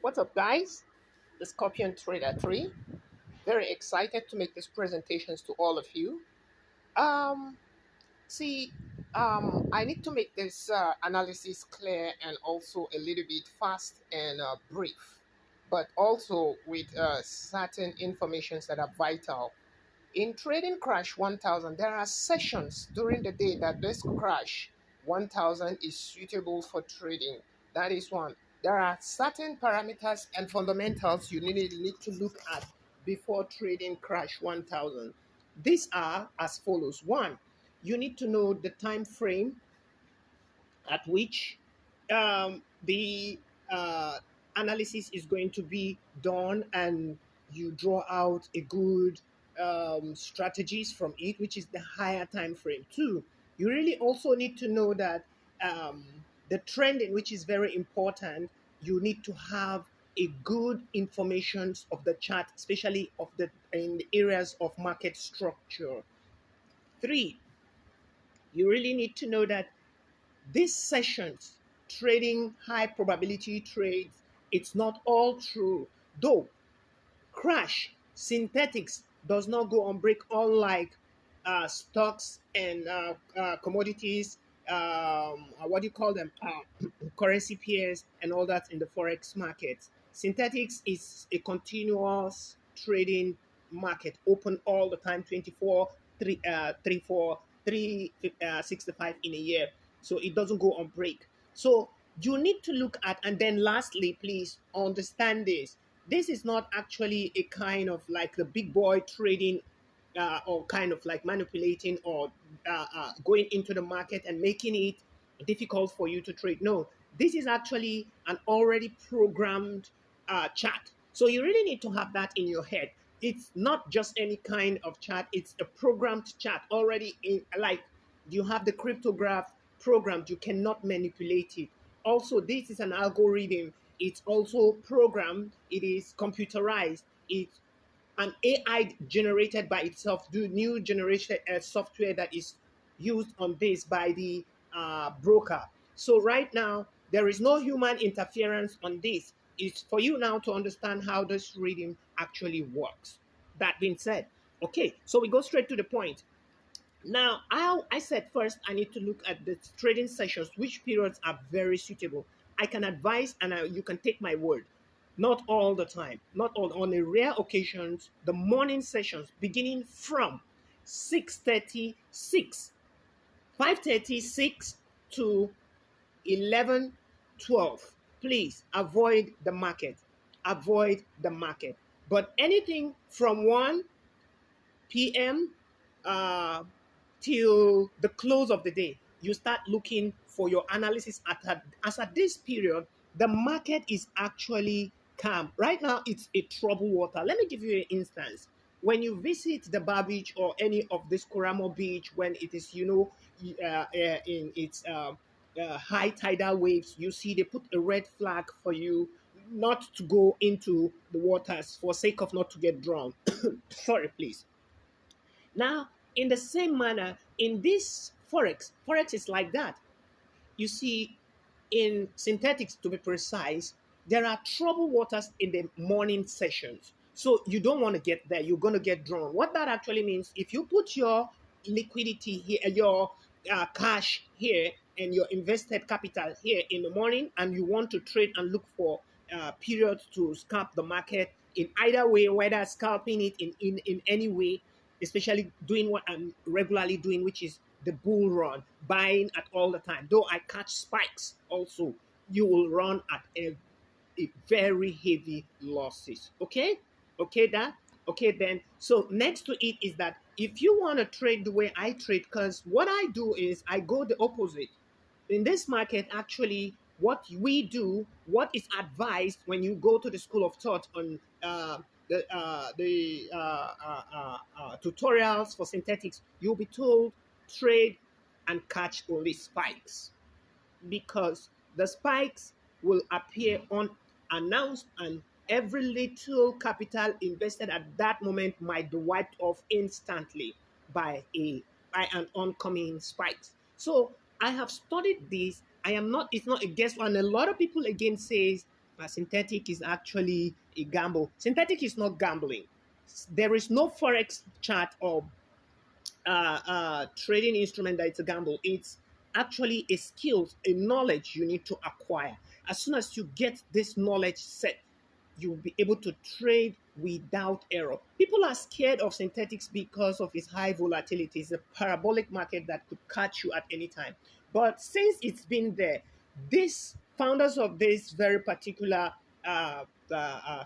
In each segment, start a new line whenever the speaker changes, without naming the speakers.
What's up, guys? The Scorpion Trader 3. Very excited to make these presentations to all of you. Um, see, I need to make this analysis clear and also a little bit fast and brief, but also with certain informations that are vital. In Trading Crash 1000, there are sessions during the day that this crash 1000 is suitable for trading. That is one. There are certain parameters and fundamentals you need to look at before trading Crash 1000. These are as follows. One, you need to know the time frame at which the analysis is going to be done, and you draw out a good strategies from it, which is the higher time frame. Two, you really also need to know that the trending, which is very important, you need to have a good information of the chart, especially of the in the areas of market structure. Three, you really need to know that these sessions, trading high probability trades, it's not all true. Though crash, synthetics does not go on break, unlike stocks and commodities, what do you call them? Currency pairs and all that in the forex market. Synthetics is a continuous trading market, open all the time, 24, 3, 3, 4, 365 in a year. So it doesn't go on break. So you need to look at, and then lastly, please understand this. This is not actually a kind of like the big boy trading or kind of like manipulating or going into the market and making it difficult for you to trade. No, this is actually an already programmed chart. So you really need to have that in your head. It's not just any kind of chart, it's a programmed chart already in, like you have the cryptograph programmed, you cannot manipulate it. Also, this is an algorithm, it's also programmed, it is computerized, it's an AI generated by itself, do new generation software that is used on this by the broker. So right now, there is no human interference on this. It's for you now to understand how this reading actually works. That being said, okay, so we go straight to the point. Now, I said first I need to look at the trading sessions, which periods are very suitable. I can advise, and you can take my word. Not all the time, not all. On a rare occasions, the morning sessions beginning from 6:36, 5:36 to 11:12. Please avoid the market. Avoid the market. But anything from 1 p.m. Uh, till the close of the day, you start looking for your analysis as at this period, the market is actually calm. Right now, it's a trouble water. Let me give you an instance. When you visit the Bar Beach or any of this Koramo Beach, when it is, in its high tidal waves, you see they put a red flag for you not to go into the waters for sake of not to get drowned. Sorry, please. Now, in the same manner, in this forex is like that. You see, in synthetics, to be precise, there are trouble waters in the morning sessions. So you don't want to get there. You're going to get drawn. What that actually means, if you put your liquidity here, your cash here, and your invested capital here in the morning, and you want to trade and look for periods to scalp the market in either way, whether scalping it in any way, especially doing what I'm regularly doing, which is the bull run, buying at all the time. Though I catch spikes also, you will run at a very heavy losses. Okay? Okay, that? Okay, then. So next to it is that if you want to trade the way I trade, because what I do is I go the opposite. In this market, actually, what we do, what is advised when you go to the school of thought on the tutorials for synthetics, you'll be told trade and catch only spikes, because the spikes will appear unannounced, and every little capital invested at that moment might be wiped off instantly by an oncoming spikes. So I have studied this. I am not, it's not a guess, and a lot of people again says Synthetic is actually a gamble. Synthetic is not gambling. There is no forex chart or trading instrument that it's a gamble. It's actually a skill, a knowledge you need to acquire. As soon as you get this knowledge set, you'll be able to trade without error. People are scared of synthetics because of its high volatility. It's a parabolic market that could catch you at any time. But since it's been there, these founders of this very particular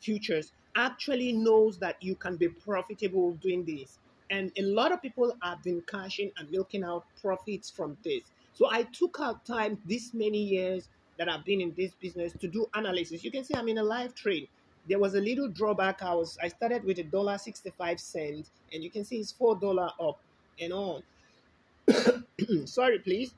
futures actually knows that you can be profitable doing this. And a lot of people have been cashing and milking out profits from this. So I took out time this many years that I've been in this business to do analysis. You can see I'm in a live trade. There was a little drawback. I started with $1.65, and you can see it's $4 up and on. Sorry, please.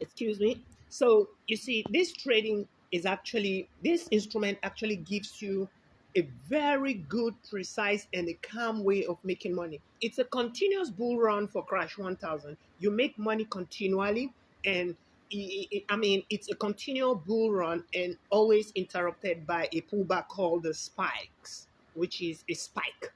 Excuse me. So you see, this trading is actually, this instrument actually gives you a very good, precise, and a calm way of making money. It's a continuous bull run for Crash 1000. You make money continually, and I mean, it's a continual bull run and always interrupted by a pullback called the spikes, which is a spike.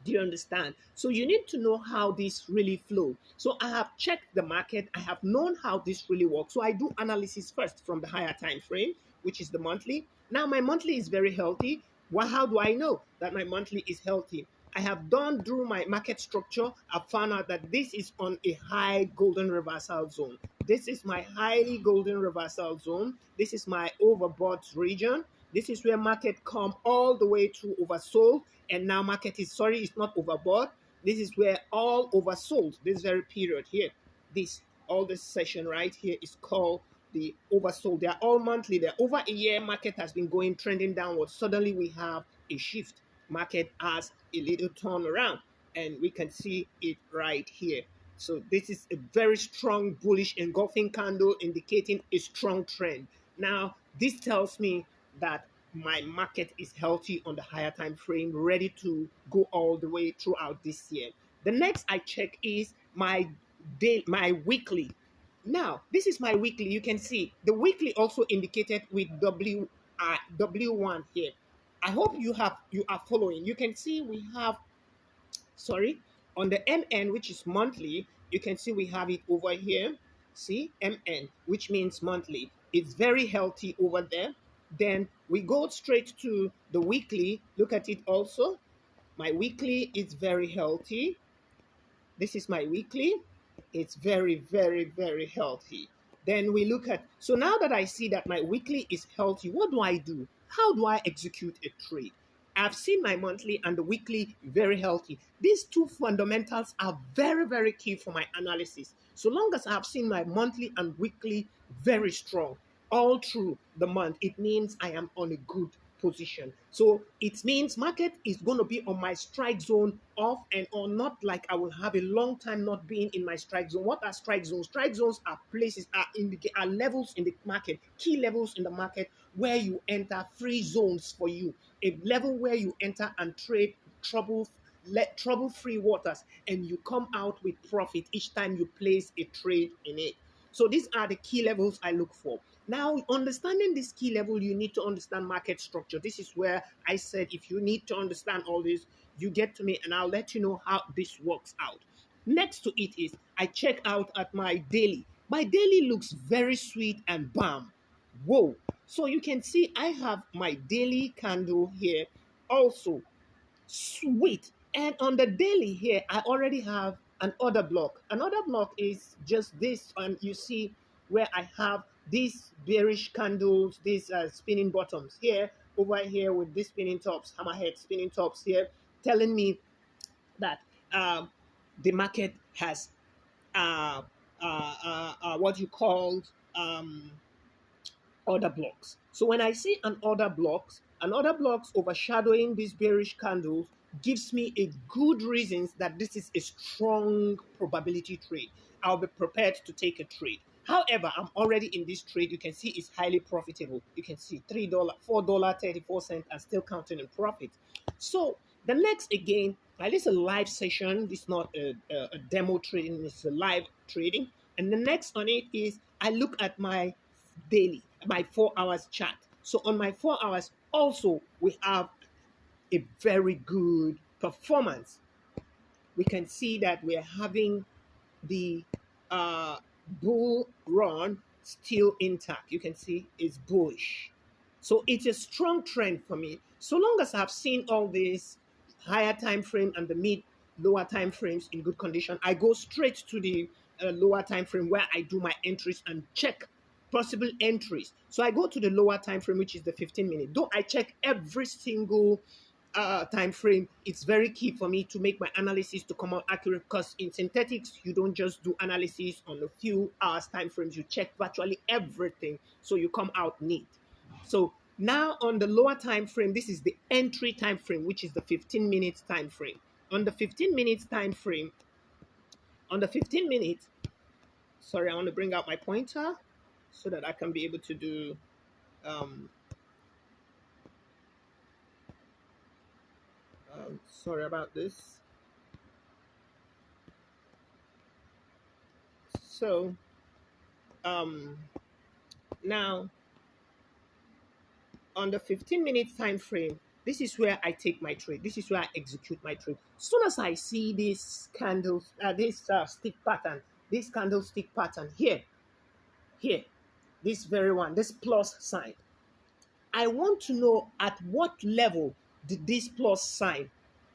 Do you understand? So you need to know how this really flow. So I have checked the market. I have known how this really works. So I do analysis first from the higher time frame, which is the monthly. Now my monthly is very healthy. Well, how do I know that my monthly is healthy? I have done through my market structure. I found out that this is on a high golden reversal zone. This is my highly golden reversal zone. This is my overbought region. This is where market come all the way to oversold, and now market is, sorry, it's not overbought. This is where all oversold, this very period here, this, all this session right here is called the oversold. They are all monthly. They're over a year. Market has been going trending downwards. Suddenly we have a shift. Market has a little turnaround, and we can see it right here. So this is a very strong bullish engulfing candle indicating a strong trend. Now this tells me that my market is healthy on the higher time frame, ready to go all the way throughout this year. The next I check is my day, my weekly. Now, this is my weekly. You can see the weekly also indicated with W1 here. I hope you are following. You can see we have, sorry, on the MN, which is monthly, you can see we have it over here. See, MN, which means monthly. It's very healthy over there. Then we go straight to the weekly. Look at it also. My weekly is very healthy. This is my weekly. It's very, very, very healthy. Then we look at, so now that I see that my weekly is healthy, what do I do? How do I execute a trade? I've seen my monthly and the weekly very healthy. These two fundamentals are very, very key for my analysis. So long as I've seen my monthly and weekly very strong all through the month, it means I am on a good position. So it means market is going to be on my strike zone off and on, not like I will have a long time not being in my strike zone. What are strike zones? Strike zones are places, are levels in the market, key levels in the market where you enter, free zones for you, a level where you enter and trade trouble-free waters, and you come out with profit each time you place a trade in it. So these are the key levels I look for. Now, understanding this key level, you need to understand market structure. This is where I said if you need to understand all this, you get to me and I'll let you know how this works out. Next to it is I check out at my daily. My daily looks very sweet and bam. Whoa. So you can see I have my daily candle here also. Sweet. And on the daily here, I already have an order block. An order block is just this, and you see where I have these bearish candles, these spinning bottoms here, over here with these spinning tops, hammerhead spinning tops here, telling me that the market has what you call um, order blocks. So when I see an order blocks overshadowing these bearish candles gives me a good reasons that this is a strong probability trade. I'll be prepared to take a trade. However, I'm already in this trade. You can see it's highly profitable. You can see $3, $4.34, and still counting in profit. So the next again, this is a live session. This is not a demo trading. It's a live trading. And the next on it is I look at my daily, my 4 hours chart. So on my 4 hours, also we have a very good performance. We can see that we're having the uh, bull run still intact. You can see it's bullish. So it's a strong trend for me. So long as I've seen all these higher time frame and the mid lower time frames in good condition, I go straight to the lower time frame where I do my entries and check possible entries. So I go to the lower time frame, which is the 15 minute. Though I check every single time frame, it's very key for me to make my analysis to come out accurate, because in synthetics you don't just do analysis on a few hours time frames, you check virtually everything so you come out neat. So now on the lower time frame, this is the entry time frame, which is the 15 minutes time frame. On the 15 minutes time frame, on the 15 minutes, sorry, I want to bring out my pointer so that I can be able to do um, sorry about this. So um, now on the 15 minutes time frame, this is where I take my trade. This is where I execute my trade. As soon as I see this candle, this stick pattern, this candlestick pattern here, this very one, this plus sign, I want to know at what level this plus sign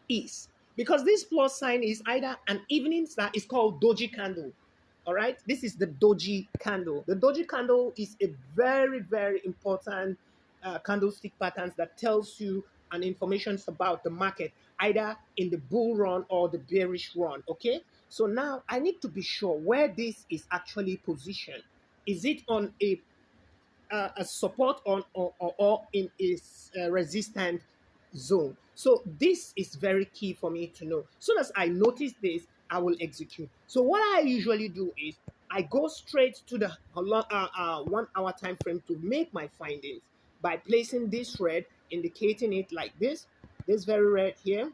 is. Because this plus sign is either an evening star, is called doji candle. All right, this is the doji candle. The doji candle is a very, very important candlestick patterns that tells you an information about the market, either in the bull run or the bearish run. Okay, so now I need to be sure where this is actually positioned. Is it on a support on or in a resistant zone? So this is very key for me to know. As soon as I notice this, I will execute. So what I usually do is I go straight to the 1 hour time frame to make my findings by placing this red, indicating it like this very red here,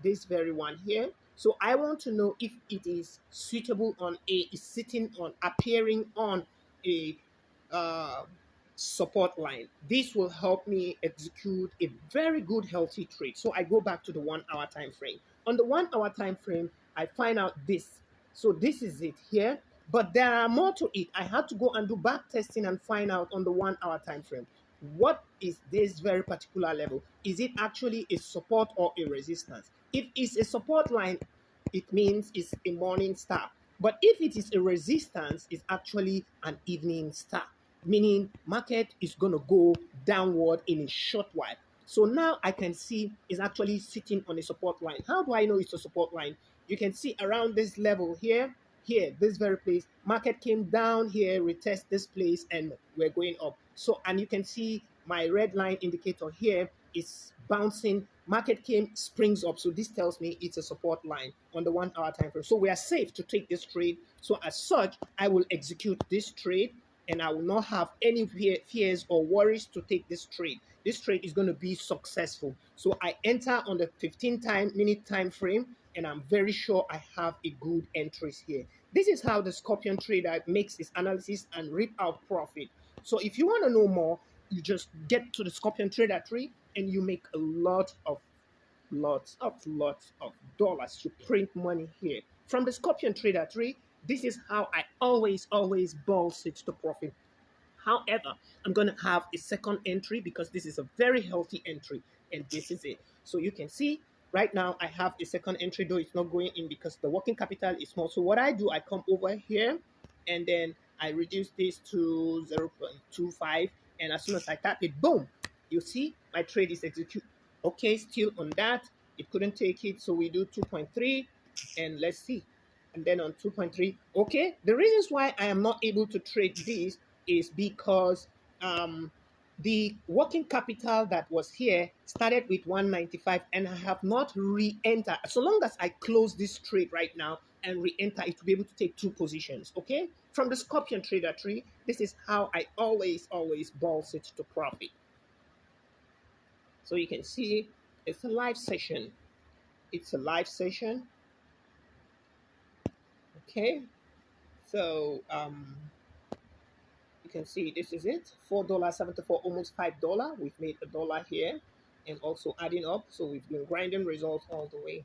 this very one here. So I want to know if it is suitable on a, is sitting on, appearing on a uh, support line. This will help me execute a very good healthy trade. So I go back to the 1 hour time frame. On the 1 hour time frame, I find out this. So this is it here, but there are more to it. I had to go and do back testing and find out on the 1 hour time frame, what is this very particular level? Is it actually a support or a resistance? If it's a support line, it means it's a morning star. But if it is a resistance, it's actually an evening star, meaning market is going to go downward in a short while. So now I can see it's actually sitting on a support line. How do I know it's a support line? You can see around this level here, this very place, market came down here, retest this place, and we're going up. So, and you can see my red line indicator here is bouncing. Market came, springs up. So this tells me it's a support line on the 1 hour time frame. So we are safe to take this trade. So as such, I will execute this trade and I will not have any fears or worries to take this trade. This trade is going to be successful. So I enter on the 15-minute time frame, and I'm very sure I have a good entries here. This is how the Scorpion trader makes his analysis and reap out profit. So if you want to know more, you just get to the Scorpion Trader tree and you make a lots of dollars. You print money here. From the Scorpion Trader tree, this is how I always balls it to profit. However, I'm going to have a second entry because this is a very healthy entry, and this is it. So you can see right now I have a second entry, though it's not going in because the working capital is small. So what I do, I come over here and then I reduce this to 0.25, and as soon as I tap it, boom, you see my trade is executed. Okay, still on that, it couldn't take it, so we do 2.3, and let's see. And then on 2.3, okay, the reasons why I am not able to trade this is because the working capital that was here started with 195 and I have not re-entered. So long as I close this trade right now and re-enter, it will be able to take two positions. Okay, from the Scorpion Trader tree, this is how I always balls it to profit. So you can see it's a live session. It's a live session. Okay, so you can see this is it, $4.74, almost $5. We've made a dollar here, and also adding up. So we've been grinding results all the way.